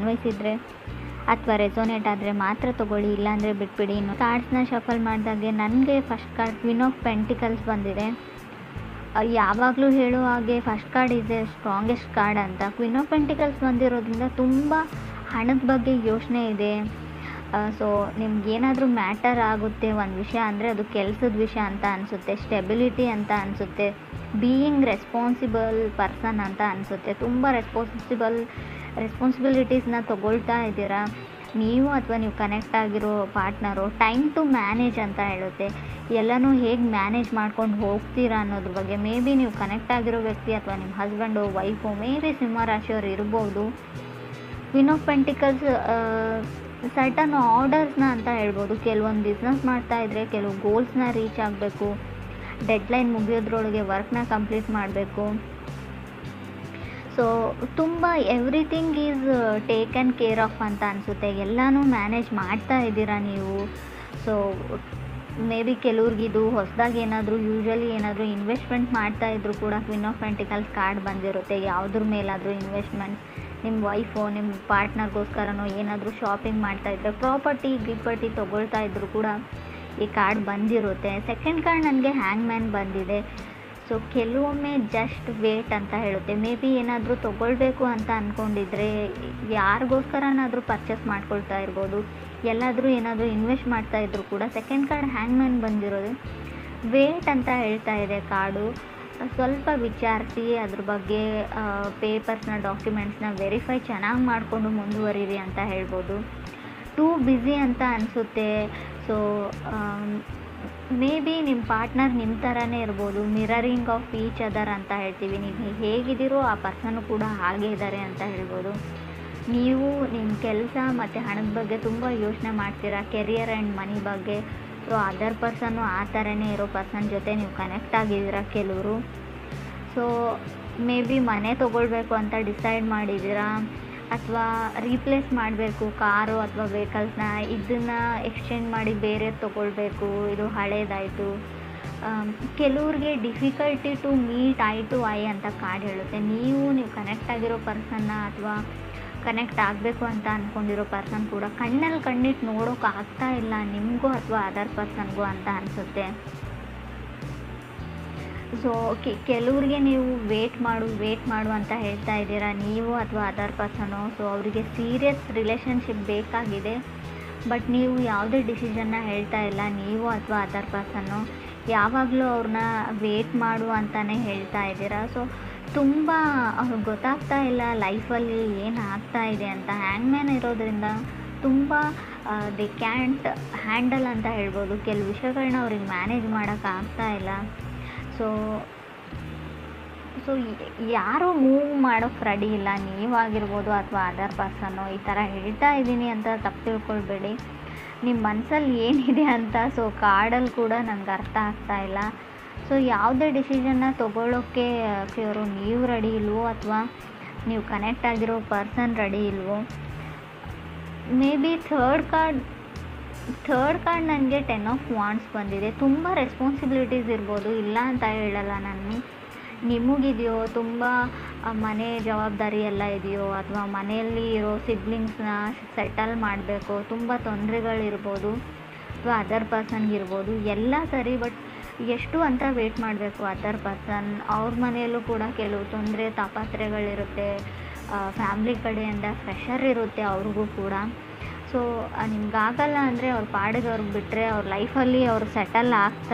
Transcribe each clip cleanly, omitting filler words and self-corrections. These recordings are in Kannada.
ಅನ್ವಯಿಸಿದರೆ ಅಥವಾ ರೆಸೋನೇಟ್ ಆದರೆ ಮಾತ್ರ ತೊಗೊಳ್ಳಿ, ಇಲ್ಲಾಂದರೆ ಬಿಟ್ಬಿಡಿ. ಇನ್ನು ಕಾರ್ಡ್ಸ್ನ ಶಫಲ್ ಮಾಡಿದಾಗೆ ನನಗೆ first card queen of pentacles ಬಂದಿದೆ. ಯಾವಾಗಲೂ ಹೇಳೋ ಹಾಗೆ first card is A strongest card ಅಂತ. ಕ್ವೀನ್ ಆಫ್ ಪೆಂಟಿಕಲ್ಸ್ ಬಂದಿರೋದ್ರಿಂದ ತುಂಬ ಹಣದ ಬಗ್ಗೆ ಯೋಚನೆ ಇದೆ. ಸೊ ನಿಮ್ಗೇನಾದರೂ ಮ್ಯಾಟರ್ ಆಗುತ್ತೆ ಒಂದು ವಿಷಯ ಅಂದರೆ ಅದು ಕೆಲಸದ ವಿಷಯ ಅಂತ ಅನಿಸುತ್ತೆ, ಸ್ಟೆಬಿಲಿಟಿ ಅಂತ ಅನಿಸುತ್ತೆ, ಬೀಯಿಂಗ್ ರೆಸ್ಪಾನ್ಸಿಬಲ್ ಪರ್ಸನ್ ಅಂತ ಅನಿಸುತ್ತೆ. ತುಂಬ ರೆಸ್ಪಾನ್ಸಿಬಿಲಿಟೀಸ್ನ ತೊಗೊಳ್ತಾ ಇದ್ದೀರಾ ನೀವು ಅಥವಾ ನೀವು ಕನೆಕ್ಟ್ ಆಗಿರೋ ಪಾರ್ಟ್ನರು. ಟೈಮ್ ಟು ಮ್ಯಾನೇಜ್ ಅಂತ ಹೇಳುತ್ತೆ. ಎಲ್ಲನೂ ಹೇಗೆ ಮ್ಯಾನೇಜ್ ಮಾಡ್ಕೊಂಡು ಹೋಗ್ತೀರಾ ಅನ್ನೋದ್ರ ಬಗ್ಗೆ. ಮೇ ಬಿ ನೀವು ಕನೆಕ್ಟ್ ಆಗಿರೋ ವ್ಯಕ್ತಿ ಅಥವಾ ನಿಮ್ಮ ಹಸ್ಬೆಂಡು, ವೈಫು, ಮೇ ಬಿ ಸಿಂಹರಾಶಿಯವರು ಇರ್ಬೋದು. ಕ್ವೀನ್ ಆಫ್ ಪೆಂಟಿಕಲ್ಸ್ ಸರ್ಟನ್ ಆರ್ಡರ್ಸ್ನ ಅಂತ ಹೇಳ್ಬೋದು. ಕೆಲವೊಂದು ಬಿಸ್ನೆಸ್ ಮಾಡ್ತಾಯಿದ್ರೆ ಕೆಲವು ಗೋಲ್ಸ್ನ ರೀಚ್ ಆಗಬೇಕು, ಡೆಡ್ಲೈನ್ ಮುಗಿಯೋದ್ರೊಳಗೆ ವರ್ಕ್ನ ಕಂಪ್ಲೀಟ್ ಮಾಡಬೇಕು. ಸೊ ತುಂಬ everything is taken care of ಅಂತ ಅನಿಸುತ್ತೆ. ಎಲ್ಲನೂ ಮ್ಯಾನೇಜ್ ಮಾಡ್ತಾ ಇದ್ದೀರಾ ನೀವು. ಸೊ ಮೇ ಬಿ ಕೆಲವ್ರಿಗಿದು ಹೊಸದಾಗಿ ಯೂಶ್ವಲಿ ಏನಾದರೂ ಇನ್ವೆಸ್ಟ್ಮೆಂಟ್ ಮಾಡ್ತಾಯಿದ್ರು ಕೂಡ ಕ್ವೀನ್ ಆಫ್ ಪೆಂಟಿಕಲ್ಸ್ ಕಾರ್ಡ್ ಬಂದಿರುತ್ತೆ. ಯಾವುದ್ರ ಮೇಲಾದರೂ ಇನ್ವೆಸ್ಟ್ಮೆಂಟ್, ನಿಮ್ಮ ವೈಫು ನಿಮ್ಮ ಪಾರ್ಟ್ನರ್ಗೋಸ್ಕರನೋ ಏನಾದರೂ ಶಾಪಿಂಗ್ ಮಾಡ್ತಾಯಿದ್ರೆ, ಗಿಫ್ಟಿ ತೊಗೊಳ್ತಾ ಇದ್ರು ಕೂಡ ಈ ಕಾರ್ಡ್ ಬಂದಿರುತ್ತೆ. ಸೆಕೆಂಡ್ ಕಾರ್ಡ್ ನನಗೆ ಹ್ಯಾಂಗ್ ಮ್ಯಾನ್ ಬಂದಿದೆ. ಸೊ ಕೆಲವೊಮ್ಮೆ ಜಸ್ಟ್ ವೇಟ್ ಅಂತ ಹೇಳುತ್ತೆ. ಮೇ ಬಿ ಏನಾದರೂ ತೊಗೊಳ್ಬೇಕು ಅಂತ ಅಂದ್ಕೊಂಡಿದ್ರೆ, ಯಾರಿಗೋಸ್ಕರನಾದರೂ ಪರ್ಚೇಸ್ ಮಾಡ್ಕೊಳ್ತಾ ಇರ್ಬೋದು, ಎಲ್ಲಾದರೂ ಏನಾದರೂ ಇನ್ವೆಸ್ಟ್ ಮಾಡ್ತಾಯಿದ್ರು ಕೂಡ ಸೆಕೆಂಡ್ ಕಾರ್ಡ್ ಹ್ಯಾಂಗ್ ಮ್ಯಾನ್ ಬಂದಿರೋದು ವೇಟ್ ಅಂತ ಹೇಳ್ತಾ ಇದೆ ಕಾರ್ಡು. ಸ್ವಲ್ಪ ವಿಚಾರಿಸಿ ಅದ್ರ ಬಗ್ಗೆ ಪೇಪರ್ಸ್ನ, ಡಾಕ್ಯುಮೆಂಟ್ಸ್ನ ವೆರಿಫೈ ಚೆನ್ನಾಗಿ ಮಾಡಿಕೊಂಡು ಮುಂದುವರಿರಿ ಅಂತ ಹೇಳ್ಬೋದು. ಟೂ ಬ್ಯುಸಿ ಅಂತ ಅನಿಸುತ್ತೆ. ಸೊ ಮೇ ಬಿ ನಿಮ್ಮ ಪಾರ್ಟ್ನರ್ ನಿಮ್ಮ ಥರನೇ ಇರ್ಬೋದು. ಮಿರರಿಂಗ್ ಆಫ್ ಈಚ್ ಅದರ್ ಅಂತ ಹೇಳ್ತೀವಿ. ನೀವು ಹೇಗಿದ್ದೀರೋ ಆ ಪರ್ಸನ್ನು ಕೂಡ ಹಾಗೇ ಇದ್ದಾರೆ ಅಂತ ಹೇಳ್ಬೋದು. ನೀವು ನಿಮ್ಮ ಕೆಲಸ ಮತ್ತು ಹಣದ ಬಗ್ಗೆ ತುಂಬ ಯೋಚನೆ ಮಾಡ್ತೀರಾ, ಕೆರಿಯರ್ ಆ್ಯಂಡ್ ಮನಿ ಬಗ್ಗೆ. ಸೊ ಅದರ್ ಪರ್ಸನ್ನು ಆ ಥರನೇ ಇರೋ ಪರ್ಸನ್ ಜೊತೆ ನೀವು ಕನೆಕ್ಟ್ ಆಗಿದ್ದೀರಾ ಕೆಲವರು. ಸೊ ಮೇ ಬಿ ಮನೆ ತೊಗೊಳ್ಬೇಕು ಅಂತ ಡಿಸೈಡ್ ಮಾಡಿದ್ದೀರಾ, ಅಥವಾ ರೀಪ್ಲೇಸ್ ಮಾಡಬೇಕು ಕಾರು ಅಥವಾ ವೆಹಿಕಲ್ಸ್ನ, ಇದನ್ನು ಎಕ್ಸ್ಚೇಂಜ್ ಮಾಡಿ ಬೇರೆ ತೊಗೊಳ್ಬೇಕು, ಇದು ಹಳೇದಾಯಿತು. ಕೆಲವ್ರಿಗೆ difficulty to meet eye to eye ಅಂತ ಕಾರ್ಡ್ ಹೇಳುತ್ತೆ. ನೀವು ಕನೆಕ್ಟ್ ಆಗಿರೋ ಪರ್ಸನ್ನ ಅಥವಾ ಕನೆಕ್ಟ್ ಆಗಬೇಕು ಅಂತ ಅಂದ್ಕೊಂಡಿರೋ ಪರ್ಸನ್ ಕೂಡ ಕಣ್ಣಲ್ಲಿ ಕಣ್ಣಿಟ್ಟು ನೋಡೋಕೆ ಆಗ್ತಾ ಇಲ್ಲ ನಿಮಗೂ ಅಥವಾ ಅದರ್ ಪರ್ಸನ್ಗೂ ಅಂತ ಅನಿಸುತ್ತೆ. ಸೊ ಕೆಲವ್ರಿಗೆ ನೀವು ವೇಟ್ ಮಾಡು ಅಂತ ಹೇಳ್ತಾ ಇದ್ದೀರಾ ನೀವು ಅಥವಾ ಅದರ್ ಪರ್ಸನು. ಸೊ ಅವರಿಗೆ ಸೀರಿಯಸ್ ರಿಲೇಷನ್ಶಿಪ್ ಬೇಕಾಗಿದೆ, ಬಟ್ ನೀವು ಯಾವುದೇ ಡಿಸಿಷನ್ನ ಹೇಳ್ತಾ ಇಲ್ಲ ನೀವು ಅಥವಾ ಅದರ್ ಪರ್ಸನ್ನು. ಯಾವಾಗಲೂ ಅವ್ರನ್ನ ವೇಟ್ ಮಾಡು ಅಂತಲೇ ಹೇಳ್ತಾ ಇದ್ದೀರಾ. ಸೊ ತುಂಬ ಅವ್ರಿಗೆ ಗೊತ್ತಾಗ್ತಾ ಇಲ್ಲ ಲೈಫಲ್ಲಿ ಏನು ಆಗ್ತಾ ಇದೆ ಅಂತ. ಹ್ಯಾಂಗ್ ಮ್ಯಾನ್ ಇರೋದ್ರಿಂದ ತುಂಬ ದೇ ಕ್ಯಾಂಟ್ ಹ್ಯಾಂಡಲ್ ಅಂತ ಹೇಳ್ಬೋದು. ಕೆಲವು ವಿಷಯಗಳನ್ನ ಅವ್ರಿಗೆ ಮ್ಯಾನೇಜ್ ಮಾಡೋಕ್ಕಾಗ್ತಾ ಇಲ್ಲ. ಸೊ ಯಾರೂ ಮೂವ್ ಮಾಡೋಕ್ಕೆ ರೆಡಿ ಇಲ್ಲ, ನೀವಾಗಿರ್ಬೋದು ಅಥವಾ ಅದರ್ ಪರ್ಸನ್ನು. ಈ ಥರ ಹೇಳ್ತಾ ಇದ್ದೀನಿ ಅಂತ ತಪ್ಪು ತಿಳ್ಕೊಳ್ಬೇಡಿ, ನಿಮ್ಮ ಮನಸ್ಸಲ್ಲಿ ಏನಿದೆ ಅಂತ. ಸೊ ಕಾರ್ಡಲ್ಲಿ ಕೂಡ ನನಗೆ ಅರ್ಥ ಆಗ್ತಾ ಇಲ್ಲ. ಸೊ ಯಾವುದೇ ಡಿಸಿಷನ್ನ ತೊಗೊಳ್ಳೋಕ್ಕೆ ನೀವು ರೆಡಿ ಇಲ್ವೋ ಅಥವಾ ನೀವು ಕನೆಕ್ಟ್ ಆಗಿರೋ ಪರ್ಸನ್ ರೆಡಿ ಇಲ್ವೋ. ಮೇ ಬಿ ಥರ್ಡ್ ಕಾರ್ಡ್ ನನಗೆ 10 ಆಫ್ ವಾಂಡ್ಸ್ ಬಂದಿದೆ. ತುಂಬ ರೆಸ್ಪಾನ್ಸಿಬಿಲಿಟೀಸ್ ಇರ್ಬೋದು, ಇಲ್ಲ ಅಂತ ಹೇಳಲ್ಲ ನಾನು. ನಿಮಗಿದೆಯೋ ತುಂಬ ಮನೆ ಜವಾಬ್ದಾರಿ ಎಲ್ಲ ಇದೆಯೋ, ಅಥವಾ ಮನೆಯಲ್ಲಿ ಇರೋ ಸಿಬ್ಲಿಂಗ್ಸ್ನ ಸೆಟಲ್ ಮಾಡಬೇಕು, ತುಂಬ ತೊಂದರೆಗಳಿರ್ಬೋದು, ಅಥವಾ ಅದರ್ ಪರ್ಸನ್ಗಿರ್ಬೋದು, ಎಲ್ಲ ಸರಿ. ಬಟ್ ಎಷ್ಟು ಅಂತ ವೇಟ್ ಮಾಡಬೇಕು ಅದರ್ ಪರ್ಸನ್. ಅವ್ರ ಮನೆಯಲ್ಲೂ ಕೂಡ ಕೆಲವು ತೊಂದರೆ ತಾಪತ್ರಯಗಳಿರುತ್ತೆ, ಫ್ಯಾಮ್ಲಿ ಕಡೆಯಿಂದ ಪ್ರೆಷರ್ ಇರುತ್ತೆ ಅವ್ರಿಗೂ ಕೂಡ. ಸೊ ನಿಮ್ಗಾಗಲ್ಲ ಅಂದರೆ ಅವ್ರ ಪಾಡಿಗೆ ಅವ್ರಿಗೆ ಬಿಟ್ಟರೆ ಅವ್ರ ಲೈಫಲ್ಲಿ ಅವ್ರು ಸೆಟಲ್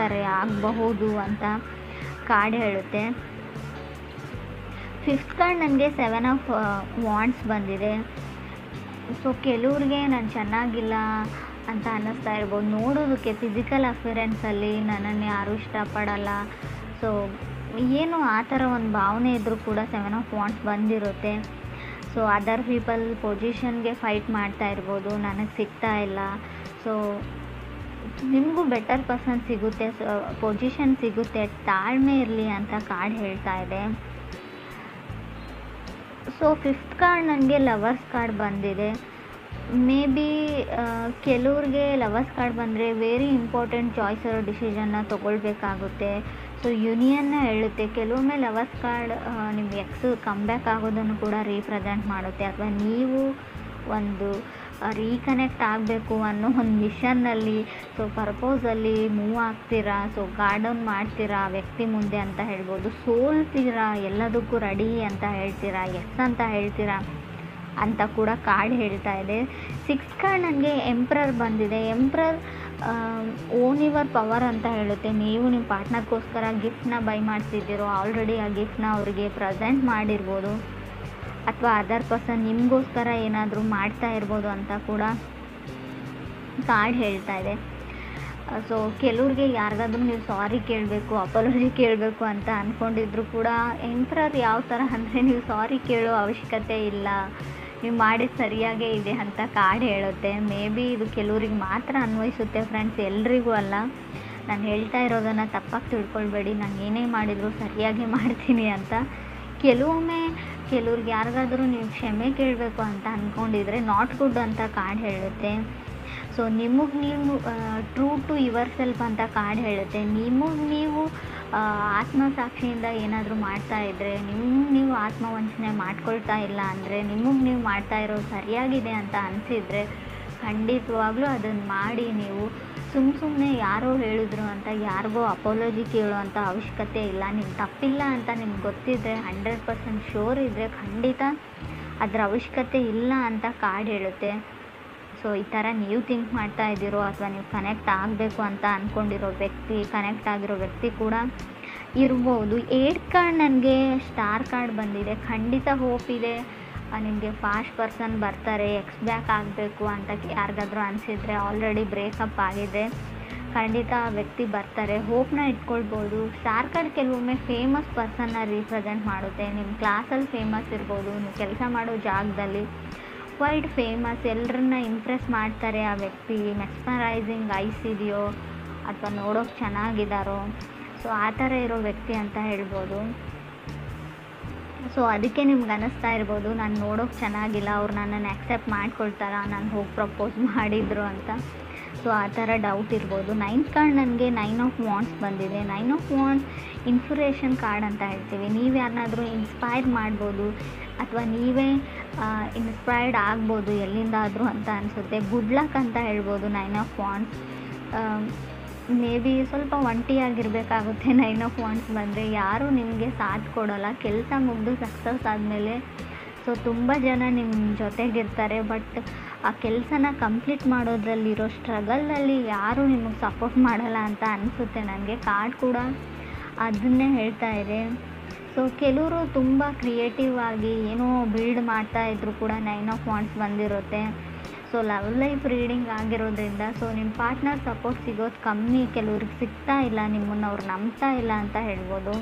ಆಗಬಹುದು ಅಂತ ಕಾರ್ಡ್ ಹೇಳುತ್ತೆ. ಫಿಫ್ತ್ ಕಾರ್ಡ್ ನನಗೆ 7 ಆಫ್ ವಾಂಡ್ಸ್ ಬಂದಿದೆ. ಸೊ ಕೆಲವ್ರಿಗೆ ನಾನು ಚೆನ್ನಾಗಿಲ್ಲ ಅಂತ ಅನ್ನಿಸ್ತಾ ಇರ್ಬೋದು. ನೋಡೋದಕ್ಕೆ ಫಿಸಿಕಲ್ ಅಫಿಯರೆನ್ಸಲ್ಲಿ ನನ್ನನ್ನು ಯಾರೂ ಇಷ್ಟಪಡಲ್ಲ, ಸೊ ಏನು ಆ ಥರ ಒಂದು ಭಾವನೆ ಇದ್ದರೂ ಕೂಡ 7 ಆಫ್ ವಾಂಡ್ಸ್ ಬಂದಿರುತ್ತೆ. ಸೊ ಅದರ್ ಪೀಪಲ್ ಪೊಸಿಷನ್ಗೆ ಫೈಟ್ ಮಾಡ್ತಾ ಇರ್ಬೋದು, ನನಗೆ ಸಿಗ್ತಾ ಇಲ್ಲ. ಸೊ ನಿಮಗೂ ಬೆಟರ್ ಪರ್ಸನ್ ಸಿಗುತ್ತೆ, ಪೊಸಿಷನ್ ಸಿಗುತ್ತೆ, ತಾಳ್ಮೆ ಇರಲಿ ಅಂತ ಕಾರ್ಡ್ ಹೇಳ್ತಾ ಇದೆ. ಸೊ ಫಿಫ್ತ್ ಕಾರ್ಡ್ ನನಗೆ ಲವರ್ಸ್ ಕಾರ್ಡ್ ಬಂದಿದೆ. ಮೇ ಬಿ ಕೆಲವ್ರಿಗೆ ಲವರ್ಸ್ ಕಾರ್ಡ್ ಬಂದರೆ ವೆರಿ ಇಂಪಾರ್ಟೆಂಟ್ ಚಾಯ್ಸ್ ಇರೋ ಡಿಸಿಷನ್ನ ತೊಗೊಳ್ಬೇಕಾಗುತ್ತೆ. ಸೊ ಯೂನಿಯನ್ನ ಹೇಳುತ್ತೆ. ಕೆಲವೊಮ್ಮೆ ಲವರ್ಸ್ ಕಾರ್ಡ್ ನಿಮ್ಮ ಎಕ್ಸ್ ಕಮ್ಬ್ಯಾಕ್ ಆಗೋದನ್ನು ಕೂಡ ರೀಪ್ರೆಸೆಂಟ್ ಮಾಡುತ್ತೆ, ಅಥವಾ ನೀವು ಒಂದು ರೀಕನೆಕ್ಟ್ ಆಗಬೇಕು ಅನ್ನೋ ಒಂದು ಮಿಷನ್ನಲ್ಲಿ ಪರ್ಪೋಸಲ್ಲಿ ಮೂವ್ ಆಗ್ತೀರಾ. ಗಾರ್ಡನ್ ಮಾಡ್ತೀರಾ ಆ ವ್ಯಕ್ತಿ ಮುಂದೆ ಅಂತ ಹೇಳ್ಬೋದು. ಸೋಲ್ತೀರಾ, ಎಲ್ಲದಕ್ಕೂ ರೆಡಿ ಅಂತ ಹೇಳ್ತೀರಾ, ಎಸ್ ಅಂತ ಹೇಳ್ತೀರಾ ಅಂತ ಕೂಡ ಕಾರ್ಡ್ ಹೇಳ್ತಾ ಇದೆ. 6 ಕಾರ್ಡ್ ನನಗೆ ಎಂಪ್ರರ್ ಬಂದಿದೆ. ಎಂಪ್ರರ್ ಓನ್ ಯುವರ್ ಪವರ್ ಅಂತ ಹೇಳುತ್ತೆ. ನೀವು ನಿಮ್ಮ ಪಾರ್ಟ್ನರ್ಗೋಸ್ಕರ ಗಿಫ್ಟ್ನ ಬೈ ಮಾಡ್ತಿದ್ದೀರೋ, ಆಲ್ರೆಡಿ ಆ ಗಿಫ್ಟ್ನ ಅವರಿಗೆ ಪ್ರೆಸೆಂಟ್ ಮಾಡಿರ್ಬೋದು, ಅಥವಾ ಅದರ್ ಪರ್ಸನ್ ನಿಮಗೋಸ್ಕರ ಏನಾದರೂ ಮಾಡ್ತಾ ಇರ್ಬೋದು ಅಂತ ಕೂಡ ಕಾರ್ಡ್ ಹೇಳ್ತಾ ಇದೆ. ಕೆಲವ್ರಿಗೆ ಯಾರಿಗಾದ್ರೂ ನೀವು ಸಾರಿ ಕೇಳಬೇಕು, ಅಪಾಲಜಿ ಕೇಳಬೇಕು ಅಂತ ಅಂದ್ಕೊಂಡಿದ್ರು ಕೂಡ ಎಂಪ್ರರ್ ಯಾವ ಥರ ಅಂದರೆ ನೀವು ಸಾರಿ ಕೇಳೋ ಅವಶ್ಯಕತೆ ಇಲ್ಲ, ನೀವು ಮಾಡಿದ ಸರಿಯಾಗೇ ಇದೆ ಅಂತ ಕಾರ್ಡ್ ಹೇಳುತ್ತೆ. ಮೇ ಬಿ ಇದು ಕೆಲವ್ರಿಗೆ ಮಾತ್ರ ಅನ್ವಯಿಸುತ್ತೆ ಫ್ರೆಂಡ್ಸ್, ಎಲ್ರಿಗೂ ಅಲ್ಲ. ನಾನು ಹೇಳ್ತಾ ಇರೋದನ್ನು ತಪ್ಪಾಗಿ ತಿಳ್ಕೊಳ್ಬೇಡಿ, ನಾನು ಏನೇ ಮಾಡಿದರೂ ಸರಿಯಾಗಿ ಮಾಡ್ತೀನಿ ಅಂತ. ಕೆಲವೊಮ್ಮೆ ಕೆಲವ್ರಿಗೆ ಯಾರಿಗಾದ್ರೂ ನೀವು ಕ್ಷಮೆ ಕೇಳಬೇಕು ಅಂತ ಅಂದ್ಕೊಂಡಿದ್ರೆ ನಾಟ್ ಗುಡ್ ಅಂತ ಕಾರ್ಡ್ ಹೇಳುತ್ತೆ. ನಿಮಗೆ ನೀವು ಟ್ರೂ ಟು ಯುವರ್ ಸೆಲ್ಫ್ ಅಂತ ಕಾರ್ಡ್ ಹೇಳುತ್ತೆ. ನಿಮಗೆ ನೀವು ಆತ್ಮಸಾಕ್ಷಿಯಿಂದ ಏನಾದರೂ ಮಾಡ್ತಾ ಇದ್ದರೆ, ನಿಮಗೆ ನೀವು ಆತ್ಮವಂಚನೆ ಮಾಡ್ಕೊಳ್ತಾ ಇಲ್ಲ ಅಂದರೆ, ನಿಮಗೆ ನೀವು ಮಾಡ್ತಾ ಇರೋದು ಸರಿಯಾಗಿದೆ ಅಂತ ಅನಿಸಿದರೆ ಖಂಡಿತವಾಗ್ಲೂ ಅದನ್ನು ಮಾಡಿ. ನೀವು ಸುಮ್ಮನೆ ಯಾರೋ ಹೇಳಿದ್ರು ಅಂತ ಯಾರಿಗೋ ಅಪಾಲಜಿ ಕೇಳುವಂಥ ಅವಶ್ಯಕತೆ ಇಲ್ಲ. ನಿಮ್ಮ ತಪ್ಪಿಲ್ಲ ಅಂತ ನಿಮ್ಗೆ ಗೊತ್ತಿದ್ದರೆ, 100% ಶೋರ್ ಇದ್ದರೆ ಖಂಡಿತ ಅದರ ಅವಶ್ಯಕತೆ ಇಲ್ಲ ಅಂತ ಕಾರ್ಡ್ ಹೇಳುತ್ತೆ. ಈ ಥರ ನೀವು ಥಿಂಕ್ ಮಾಡ್ತಾ ಇದ್ದೀರೋ, ಅಥವಾ ನೀವು ಕನೆಕ್ಟ್ ಆಗಬೇಕು ಅಂತ ಅಂದ್ಕೊಂಡಿರೋ ವ್ಯಕ್ತಿ, ಕನೆಕ್ಟ್ ಆಗಿರೋ ವ್ಯಕ್ತಿ ಕೂಡ ಇರ್ಬೋದು. 8 ಕಾರ್ಡ್ ನನಗೆ ಸ್ಟಾರ್ ಕಾರ್ಡ್ ಬಂದಿದೆ. ಖಂಡಿತ ಹೋಪ್ ಇದೆ, ನಿಮಗೆ ಫಾಸ್ಟ್ ಪರ್ಸನ್ ಬರ್ತಾರೆ. ಎಕ್ಸ್ ಬ್ಯಾಕ್ ಆಗಬೇಕು ಅಂತ ಯಾರಿಗಾದ್ರೂ ಅನಿಸಿದರೆ, ಆಲ್ರೆಡಿ ಬ್ರೇಕಪ್ ಆಗಿದೆ, ಖಂಡಿತ ಆ ವ್ಯಕ್ತಿ ಬರ್ತಾರೆ. ಹೋಪ್ನ ಇಟ್ಕೊಳ್ಬೋದು. ಸ್ಟಾರ್ ಕಾರ್ಡ್ ಕೆಲವೊಮ್ಮೆ ಫೇಮಸ್ ಪರ್ಸನ್ನ ರೀಪ್ರೆಸೆಂಟ್ ಮಾಡುತ್ತೆ. ನಿಮ್ಮ ಕ್ಲಾಸಲ್ಲಿ ಫೇಮಸ್ ಇರ್ಬೋದು, ನೀವು ಕೆಲಸ ಮಾಡೋ ಜಾಗದಲ್ಲಿ ವೈಡ್ ಫೇಮಸ್, ಎಲ್ಲರನ್ನ ಇಂಪ್ರೆಸ್ ಮಾಡ್ತಾರೆ ಆ ವ್ಯಕ್ತಿ. ಮೆಸ್ಮರೈಸಿಂಗ್ ಐಸ್ ಇದೆಯೋ, ಅಥವಾ ನೋಡೋಕೆ ಚೆನ್ನಾಗಿದ್ದಾರೋ, ಆ ಥರ ಇರೋ ವ್ಯಕ್ತಿ ಅಂತ ಹೇಳ್ಬೋದು. ಅದಕ್ಕೆ ನಿಮ್ಗೆ ಅನ್ನಿಸ್ತಾ ಇರ್ಬೋದು, ನಾನು ನೋಡೋಕೆ ಚೆನ್ನಾಗಿಲ್ಲ, ಅವ್ರು ನನ್ನನ್ನು ಆ್ಯಕ್ಸೆಪ್ಟ್ ಮಾಡ್ಕೊಳ್ತಾರಾ, ನಾನು ಹೋಗಿ ಪ್ರಪೋಸ್ ಮಾಡಿದ್ರು ಅಂತ. ಆ ಥರ ಡೌಟ್ ಇರ್ಬೋದು. 9th ಕಾರ್ಡ್ ನನಗೆ 9 ಆಫ್ ವಾಂಡ್ಸ್ ಬಂದಿದೆ. 9 ಆಫ್ ವಾಂಡ್ಸ್ ಇನ್ಸ್ಪಿರೇಷನ್ ಕಾರ್ಡ್ ಅಂತ ಹೇಳ್ತೀವಿ. ನೀವು ಯಾರನ್ನಾದರೂ ಇನ್ಸ್ಪೈರ್ ಮಾಡ್ಬೋದು, ಅಥವಾ ನೀವೇ ಇನ್ಸ್ಪೈರ್ಡ್ ಆಗ್ಬೋದು ಎಲ್ಲಿಂದಾದರೂ ಅಂತ ಅನಿಸುತ್ತೆ. ಗುಡ್ ಲಕ್ ಅಂತ ಹೇಳ್ಬೋದು. 9 ಆಫ್ ವಾಂಡ್ಸ್ ಮೇ ಬಿ ಸ್ವಲ್ಪ ಒಂಟಿಯಾಗಿರಬೇಕಾಗುತ್ತೆ. 9 ಆಫ್ ವಾಂಡ್ಸ್ ಬಂದರೆ ಯಾರೂ ನಿಮಗೆ ಸಾಥ್ ಕೊಡೋಲ್ಲ. ಕೆಲಸ ಮುಗಿದು ಸಕ್ಸಸ್ ಆದಮೇಲೆ ತುಂಬ ಜನ ನಿಮ್ಮ ಜೊತೆಗಿರ್ತಾರೆ, ಬಟ್ ಆ ಕೆಲಸನ ಕಂಪ್ಲೀಟ್ ಮಾಡೋದ್ರಲ್ಲಿರೋ ಸ್ಟ್ರಗಲಲ್ಲಿ ಯಾರೂ ನಿಮಗೆ ಸಪೋರ್ಟ್ ಮಾಡಲ್ಲ ಅಂತ ಅನಿಸುತ್ತೆ ನನಗೆ. ಕಾರ್ಡ್ ಕೂಡ ಅದನ್ನೇ ಹೇಳ್ತಾ ಇದೆ. ಕೆಲವರು ತುಂಬ ಕ್ರಿಯೇಟಿವ್ ಆಗಿ ಏನೋ ಬಿಲ್ಡ್ ಮಾಡ್ತಾಯಿದ್ರು ಕೂಡ 9 ಆಫ್ ವಾಂಡ್ಸ್ ಬಂದಿರುತ್ತೆ. ಲವ್ ಲೈಫ್ ರೀಡಿಂಗ್ ಆಗಿರೋದ್ರಿಂದ ನಿಮ್ಮ ಪಾರ್ಟ್ನರ್ ಸಪೋರ್ಟ್ ಸಿಗೋದು ಕಮ್ಮಿ, ಕೆಲವ್ರಿಗೆ ಸಿಗ್ತಾ ಇಲ್ಲ, ನಿಮ್ಮನ್ನು ಅವ್ರು ನಂಬ್ತಾ ಇಲ್ಲ ಅಂತ ಹೇಳ್ಬೋದು.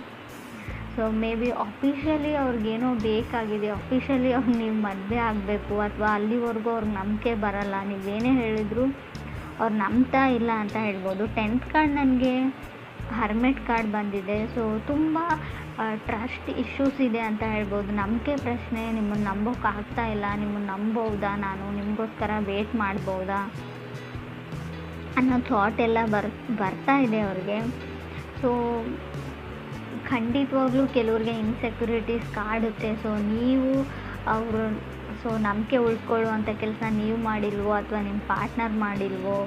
ಮೇ ಬಿ ಅಫಿಷಿಯಲಿ ಅವ್ರಿಗೇನೋ ಬೇಕಾಗಿದೆ, ಅಫಿಷಿಯಲಿ ಅವ್ರು ನೀವು ಮದುವೆ ಆಗಬೇಕು, ಅಥವಾ ಅಲ್ಲಿವರೆಗೂ ಅವ್ರಿಗೆ ನಂಬಿಕೆ ಬರಲ್ಲ, ನೀವೇನೇ ಹೇಳಿದ್ರು ಅವ್ರು ನಂಬ್ತಾ ಇಲ್ಲ ಅಂತ ಹೇಳ್ಬೋದು. 10th ಕಾರ್ಡ್ ನನಗೆ ಹರ್ಮೆಟ್ ಕಾರ್ಡ್ ಬಂದಿದೆ. ತುಂಬ ಟ್ರಸ್ಟ್ ಇಶ್ಯೂಸ್ ಇದೆ ಅಂತ ಹೇಳ್ಬೋದು. ನಂಬಿಕೆ ಪ್ರಶ್ನೆ, ನಿಮ್ಮನ್ನು ನಂಬೋಕೆ ಆಗ್ತಾ ಇಲ್ಲ, ನಿಮ್ಮನ್ನು ನಂಬೋದಾ, ನಾನು ನಿಮಗೋಸ್ಕರ ವೇಟ್ ಮಾಡ್ಬೋದಾ ಅನ್ನೋ ಥಾಟ್ ಎಲ್ಲ ಬರ್ತಾ ಇದೆ ಅವ್ರಿಗೆ. ಖಂಡಿತವಾಗ್ಲೂ ಕೆಲವ್ರಿಗೆ ಇನ್ಸೆಕ್ಯೂರಿಟೀಸ್ ಕಾಡುತ್ತೆ. ನೀವು ಅವರು ನಂಬಿಕೆ ಉಳ್ಕೊಳ್ಳುವಂಥ ಕೆಲಸ ನೀವು ಮಾಡಿಲ್ವೋ, ಅಥವಾ ನಿಮ್ಮ ಪಾರ್ಟ್ನರ್ ಮಾಡಿಲ್ವೋ,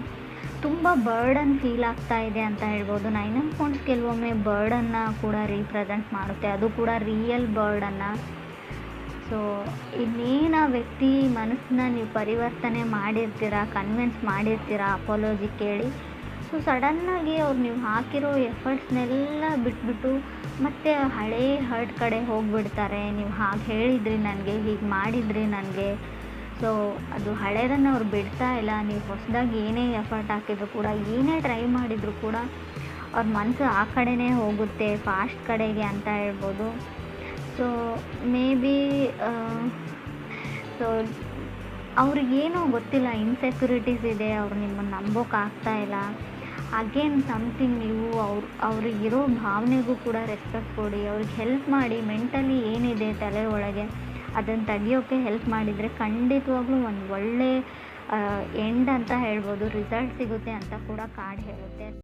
ತುಂಬ ಬರ್ಡನ್ ಫೀಲ್ ಆಗ್ತಾ ಇದೆ ಅಂತ ಹೇಳ್ಬೋದು. 9 ಆಫ್ ವಾಂಡ್ಸ್ ಕೆಲವೊಮ್ಮೆ ಬರ್ಡನ್ನು ಕೂಡ ರೀಪ್ರೆಸೆಂಟ್ ಮಾಡುತ್ತೆ, ಅದು ಕೂಡ ರಿಯಲ್ ಬರ್ಡನ್ನು. ಇನ್ನೇನು ಆ ವ್ಯಕ್ತಿ ಮನಸ್ಸನ್ನ ನೀವು ಪರಿವರ್ತನೆ ಮಾಡಿರ್ತೀರ, ಕನ್ವಿನ್ಸ್ ಮಾಡಿರ್ತೀರ ಅಪಾಲಜಿ ಕೇಳಿ. ಸಡನ್ನಾಗಿ ಅವ್ರು ನೀವು ಹಾಕಿರೋ ಎಫರ್ಟ್ಸ್ನೆಲ್ಲ ಬಿಟ್ಬಿಟ್ಟು ಮತ್ತೆ ಹಳೇ ಹರ್ಟ್ ಕಡೆ ಹೋಗಿಬಿಡ್ತಾರೆ. ನೀವು ಹಾಗೆ ಹೇಳಿದ್ರಿ ನನಗೆ, ಹೀಗೆ ಮಾಡಿದ್ರಿ ನನಗೆ, ಅದು ಹಳೇದನ್ನು ಅವ್ರು ಬಿಡ್ತಾ ಇಲ್ಲ. ನೀವು ಹೊಸದಾಗಿ ಏನೇ ಎಫರ್ಟ್ ಹಾಕಿದ್ರು ಕೂಡ, ಏನೇ ಟ್ರೈ ಮಾಡಿದರೂ ಕೂಡ ಅವ್ರ ಮನಸ್ಸು ಆ ಕಡೆನೇ ಹೋಗುತ್ತೆ, ಫಾಸ್ಟ್ ಕಡೆಗೆ ಅಂತ ಹೇಳ್ಬೋದು. ಮೇ ಬಿ ಅವ್ರಿಗೇನೋ ಗೊತ್ತಿಲ್ಲ, ಇನ್ಸೆಕ್ಯೂರಿಟೀಸ್ ಇದೆ, ಅವ್ರು ನಿಮ್ಮನ್ನು ನಂಬೋಕ್ಕಾಗ್ತಾ ಇಲ್ಲ. ಅಗೇನ್ ಸಮಥಿಂಗ್, ನೀವು ಅವ್ರಿಗಿರೋ ಭಾವನೆಗೂ ಕೂಡ ರೆಸ್ಪೆಕ್ಟ್ ಕೊಡಿ, ಅವ್ರಿಗೆ ಹೆಲ್ಪ್ ಮಾಡಿ. ಮೆಂಟಲಿ ಏನಿದೆ ತಲೆ ಒಳಗೆ ಅದನ್ನು ತೆಗಿಯೋಕ್ಕೆ ಹೆಲ್ಪ್ ಮಾಡಿದರೆ ಖಂಡಿತವಾಗ್ಲೂ ಒಂದು ಒಳ್ಳೆ ಎಂಡ್ ಅಂತ ಹೇಳ್ಬೋದು, ರಿಸಲ್ಟ್ ಸಿಗುತ್ತೆ ಅಂತ ಕೂಡ ಕಾರ್ಡ್ ಹೇಳುತ್ತೆ.